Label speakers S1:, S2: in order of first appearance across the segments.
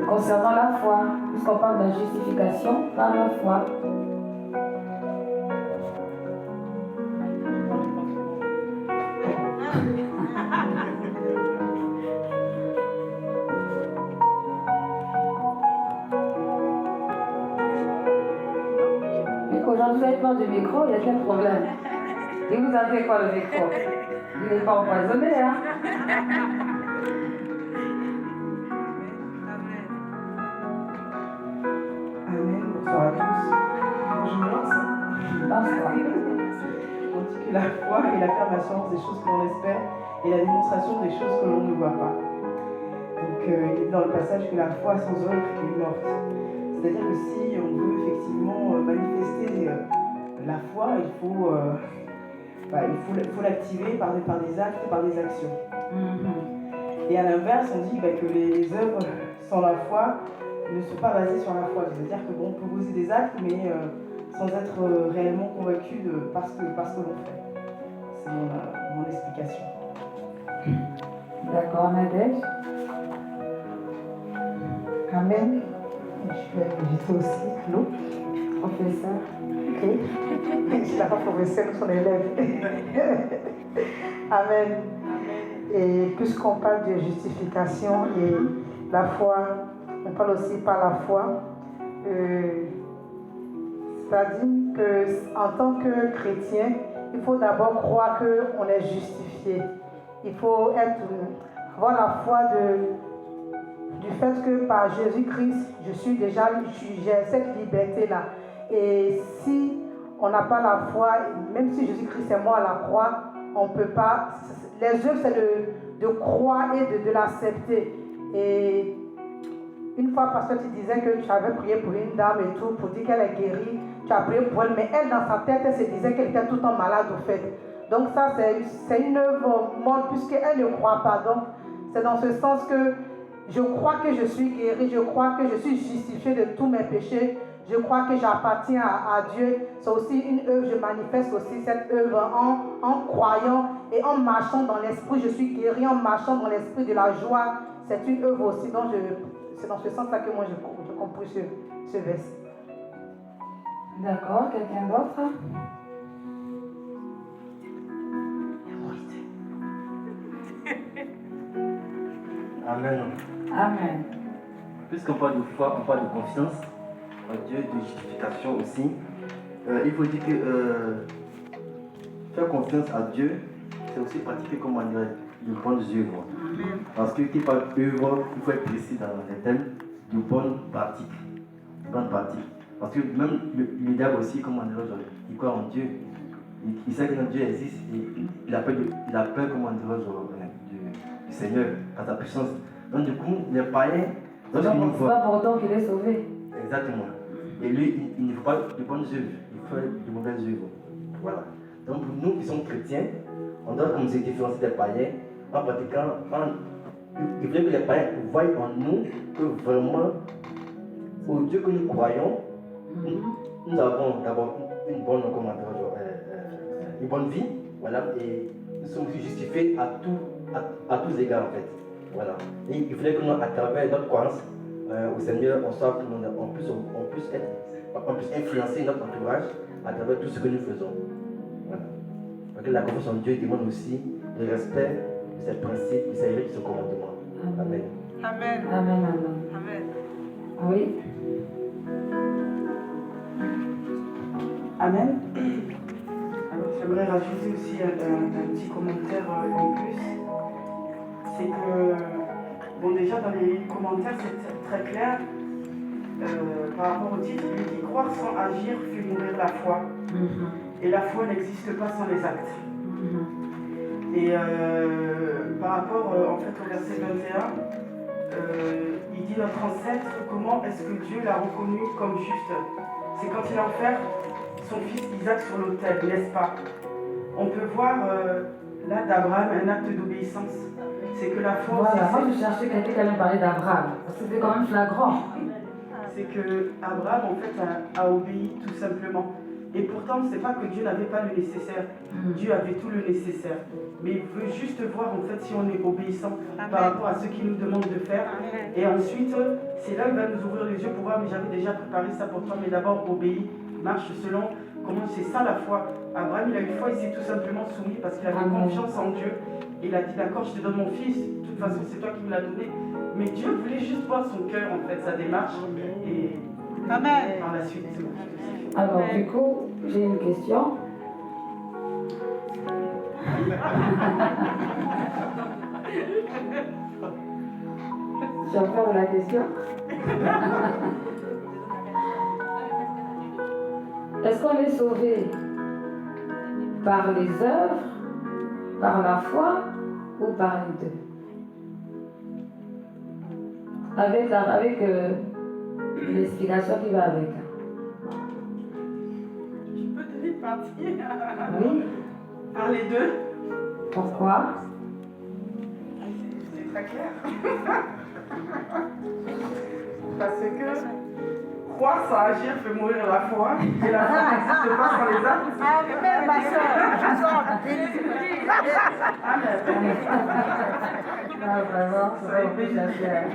S1: concernant la foi, puisqu'on parle de la justification par la foi. Aujourd'hui, vous avez peur du micro, il y a quel problème? Et vous avez quoi le micro? Il n'est pas empoisonné, hein?
S2: Amen. Bonsoir à tous. Je me lance.
S1: Bonsoir.
S2: On dit que la foi est l'affirmation des choses que l'on espère et la démonstration des choses que l'on ne voit pas. Donc, il est dans le passage que la foi sans œuvre est morte. C'est-à-dire que si on veut effectivement manifester la foi, il faut l'activer par des actes, par des actions. Et à l'inverse, on dit que les œuvres sans la foi ne sont pas basées sur la foi. C'est-à-dire que on peut poser des actes, mais sans être réellement convaincu par ce que l'on fait. C'est mon explication.
S1: D'accord, Nadège.
S3: Amen. Je vais inviter aussi Claude, professeur. Ok. Je ne suis pas professeur, nous sommes élèves. Amen. Et puisqu'on parle de justification et la foi, on parle aussi par la foi. C'est-à-dire qu'en tant que chrétien, il faut d'abord croire qu'on est justifié. Il faut avoir la foi du fait que par Jésus-Christ, j'ai cette liberté-là. Et si on n'a pas la foi, même si Jésus-Christ est mort à la croix, on ne peut pas. Les œuvres, c'est de croire et de l'accepter. Et une fois, pasteur, tu disais que tu avais prié pour une dame et tout, pour dire qu'elle est guérie. Tu as prié pour elle, mais elle, dans sa tête, elle se disait qu'elle était tout le temps malade, au fait. Donc ça, c'est une œuvre morte, puisqu'elle ne croit pas. Donc, c'est dans ce sens que je crois que je suis guérie, je crois que je suis justifiée de tous mes péchés, je crois que j'appartiens à Dieu. C'est aussi une œuvre, je manifeste aussi cette œuvre en croyant et en marchant dans l'esprit. Je suis guérie en marchant dans l'esprit de la joie. C'est une œuvre aussi, donc c'est dans ce sens-là que moi je compris ce verset.
S1: D'accord, quelqu'un d'autre?
S4: Amen.
S1: Amen.
S4: Puisqu'on parle de foi, on parle de confiance en Dieu, de justification aussi. Il faut dire que faire confiance à Dieu, c'est aussi pratiquer comme on dirait de bonnes œuvres. Parce que qui parle d'œuvre, il faut être précis dans les thèmes de bonnes pratiques. Parce que même le diable aussi, comme on dirait, il croit en Dieu. Il sait que notre Dieu existe et il a peur, comme on dirait, du Seigneur, à sa puissance. Donc du coup, les païens,
S1: c'est pas pour autant qu'il est sauvé.
S4: Exactement. Et lui, il ne faut pas de bonnes œuvres, il faut de mauvaises œuvres. Voilà. Donc pour nous qui sommes chrétiens, on doit comme se différencier des païens en pratiquant, il faut que les païens voient en nous que vraiment, au Dieu que nous croyons, nous avons d'abord une bonne, une bonne vie, voilà, et nous sommes aussi justifiés à tous égards en fait. Voilà. Et il fallait que nous, à travers notre croyance au Seigneur, on puisse influencer notre entourage à travers tout ce que nous faisons. Voilà. Parce que la confiance en Dieu demande aussi le respect de ses principes, de ses règles, de ses commandements. Amen.
S1: Amen. Amen.
S5: Amen.
S1: Oui.
S2: Amen. Alors, j'aimerais rajouter aussi un petit commentaire en plus. C'est que, déjà dans les commentaires, c'est très clair par rapport au titre, il dit croire sans agir fait mourir la foi. Et la foi n'existe pas sans les actes. Et par rapport en fait au verset 21, il dit notre ancêtre, comment est-ce que Dieu l'a reconnu comme juste? C'est quand il a offert son fils Isaac sur l'autel, n'est-ce pas? On peut voir là d'Abraham un acte d'obéissance. C'est que la foi.
S1: Voilà, moi je cherchais quelqu'un qui allait parler d'Abraham, parce que c'est quand même flagrant.
S2: C'est que Abraham en fait a obéi tout simplement. Et pourtant, c'est pas que Dieu n'avait pas le nécessaire. Dieu avait tout le nécessaire. Mais il veut juste voir en fait si on est obéissant par rapport à ce qu'il nous demande de faire. Et ensuite, c'est là où il va nous ouvrir les yeux pour voir, mais j'avais déjà préparé ça pour toi, mais d'abord obéis, marche selon comment c'est ça la foi. Abraham, il a eu foi, il s'est tout simplement soumis parce qu'il avait confiance en Dieu. Et il a dit, d'accord, je te donne mon fils, de toute façon, c'est toi qui me l'as donné. Mais Dieu voulait juste voir son cœur, en fait, sa démarche. Et par la suite.
S1: Alors, du coup, j'ai une question. J'ai encore la question. Est-ce qu'on est sauvé par les œuvres, par la foi ou par les deux? Avec l'explication qui va avec.
S2: Je peux donner une partie.
S1: Oui.
S2: Par les deux.
S1: Pourquoi?
S2: C'est très clair. Parce que croire sans agir fait mourir la foi. Et la foi n'existe pas sans les actes.
S3: Amen, ma soeur.
S2: Amen.
S1: Ah, vraiment, ça va plus la faire.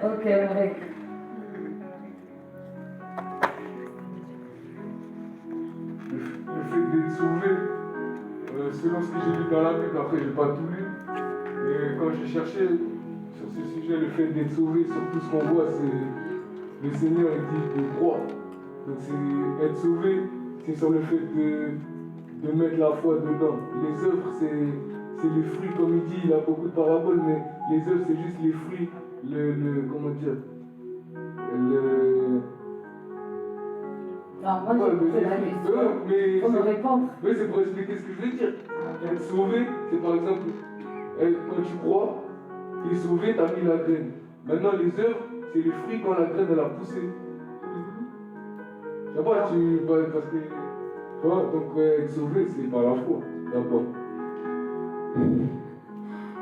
S1: Ok, Rick.
S5: Le fait d'être sauvé, selon ce que j'ai lu dans la Bible, après je n'ai pas tout lu, et quand j'ai cherché sur ce sujet, le fait d'être sauvé, sur tout ce qu'on voit, c'est le Seigneur dit de croire. Donc c'est être sauvé, c'est sur le fait de mettre la foi dedans. Les œuvres, c'est les fruits, comme il dit, il a beaucoup de paraboles, mais les œuvres, c'est juste les fruits, comment dire,
S1: Non, moi j'ai posé la question. Faut me répondre.
S5: Oui, c'est pour expliquer ce que je veux dire. Être sauvé, c'est par exemple, quand tu crois, tu es sauvé, tu as mis la graine. Maintenant, les œuvres, c'est les fruits quand la graine elle a poussé. Je sais pas, parce que, tu vois, donc être sauvé, c'est par la foi, d'abord.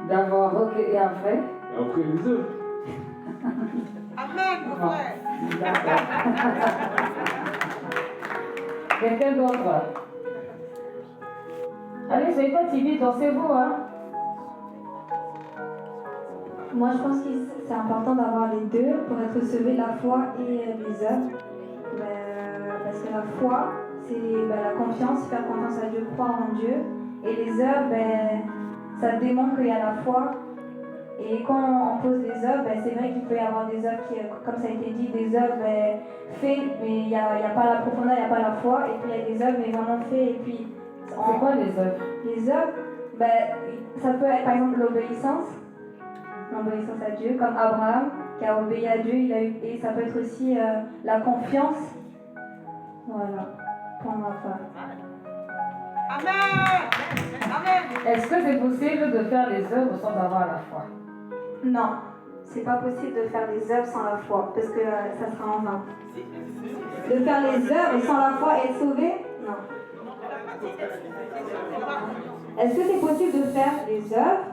S1: D'abord, ok, et après?
S5: Et après, les œuvres.
S3: Amen, mon frère.
S1: D'accord. Quelqu'un d'autre? Allez, soyez pas timide, dansez-vous, hein?
S6: Moi, je pense que c'est important d'avoir les deux pour être sauvé, la foi et les œuvres. Parce que la foi, c'est la confiance, faire confiance à Dieu, croire en Dieu. Et les œuvres, ça démontre qu'il y a la foi. Et quand on pose les œuvres, c'est vrai qu'il peut y avoir des œuvres qui, comme ça a été dit, des œuvres faites, mais il n'y a pas la profondeur, il n'y a pas la foi. Et puis il y a des œuvres, mais vraiment faites. Et puis,
S1: c'est quoi les œuvres?
S6: Les œuvres, ça peut être par exemple l'obéissance à Dieu, comme Abraham qui a obéi à Dieu, et ça peut être aussi la confiance. Voilà, pour ma part.
S3: Amen. Amen.
S1: Est-ce que c'est possible de faire les œuvres sans avoir la foi?
S6: Non, c'est pas possible de faire les œuvres sans la foi, parce que ça sera en vain. De faire les œuvres sans la foi et être sauvé? Non. Est-ce que c'est possible de faire les œuvres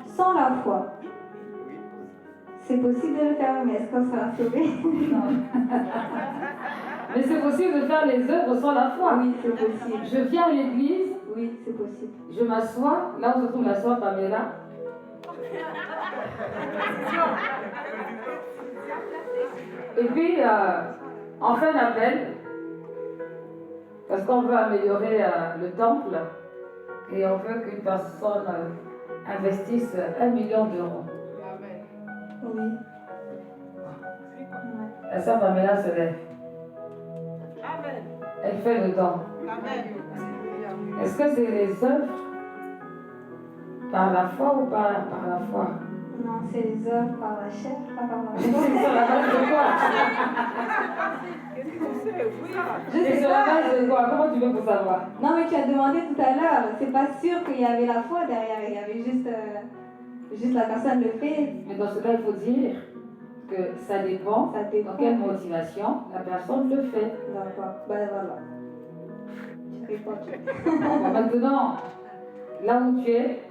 S6: sans la foi? C'est possible de le faire, mais est-ce qu'on sera sauvé?
S1: Non. Mais c'est possible de faire les œuvres sans la foi?
S6: Oui, c'est possible.
S1: Je viens à l'église.
S6: Oui, c'est possible.
S1: Je m'assois, là où se trouve la soeur Pamela. Et puis, on fait un appel, parce qu'on veut améliorer le temple, et on veut qu'une personne investisse 1 million d'euros.
S6: Oui.
S1: La soeur Pamela se lève.
S3: Amen.
S1: Elle fait le don.
S3: Amen.
S1: Est-ce que c'est les œuvres par la foi ou par la foi?
S6: Non, c'est les œuvres par la chair, pas par la
S1: C'est
S6: foi.
S1: sur la base de quoi? C'est sur la base de quoi? Comment tu veux pour savoir?
S6: Non, mais tu as demandé tout à l'heure, c'est pas sûr qu'il y avait la foi derrière, il y avait juste la personne le fait.
S1: Mais dans ce cas, il faut dire que ça dépend dans quelle motivation la personne le fait.
S6: D'accord, voilà. Tu réponds.
S1: Bon, maintenant, là où tu es,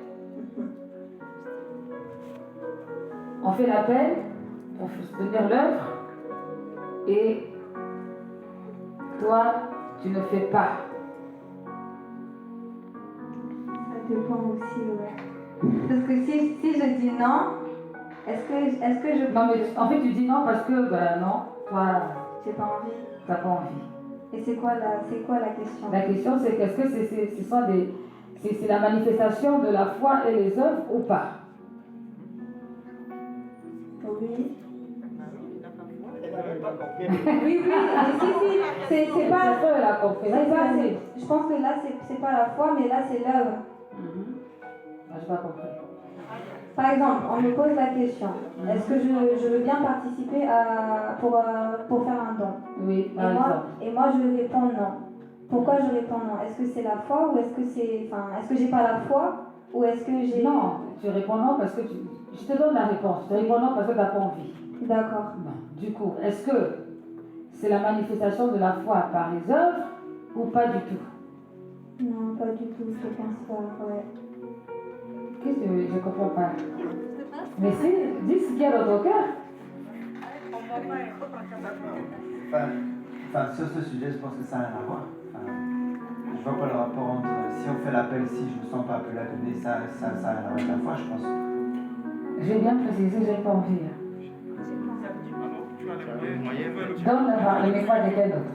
S1: on fait l'appel pour soutenir l'œuvre et toi, tu ne fais pas.
S6: Ça dépend aussi, ouais. Parce que si je dis non, est-ce que je
S1: Non, mais en fait, tu dis non parce que, ben non, toi,
S6: j'ai pas envie?
S1: tu n'as pas envie.
S6: Et c'est quoi la question?
S1: La question, c'est qu'est-ce que c'est la manifestation de la foi et les œuvres ou pas?
S6: Oui. Oui, c'est pas.
S1: Elle a compris.
S6: Je pense que là, c'est pas la foi, mais là, c'est l'œuvre.
S1: Je n'ai pas compris.
S6: Par exemple, on me pose la question, est-ce que je veux bien participer pour faire un don?
S1: Oui, par exemple.
S6: Et moi, je réponds non. Pourquoi je réponds non? Est-ce que c'est la foi ou est-ce que est-ce que j'ai pas la foi ou est-ce que j'ai...
S1: Non, tu réponds non parce que je te donne la réponse. Tu réponds non parce que tu n'as pas envie.
S6: D'accord.
S1: Bon, du coup, est-ce que c'est la manifestation de la foi par les œuvres ou pas du tout?
S6: Non, pas du tout, je pense pas, ouais.
S1: Qu'est-ce que je ne comprends pas? Mais si, dis ce qu'il y a dans ton cœur.
S7: Enfin, sur ce sujet, je pense que ça n'a rien à voir. Enfin, je vois pas le rapport entre si on fait l'appel, si je me sens pas appelé à donner, ça n'a rien à voir avec la foi, je pense.
S1: J'ai bien précisé, j'ai pas envie. Donne le micro à quelqu'un d'autre.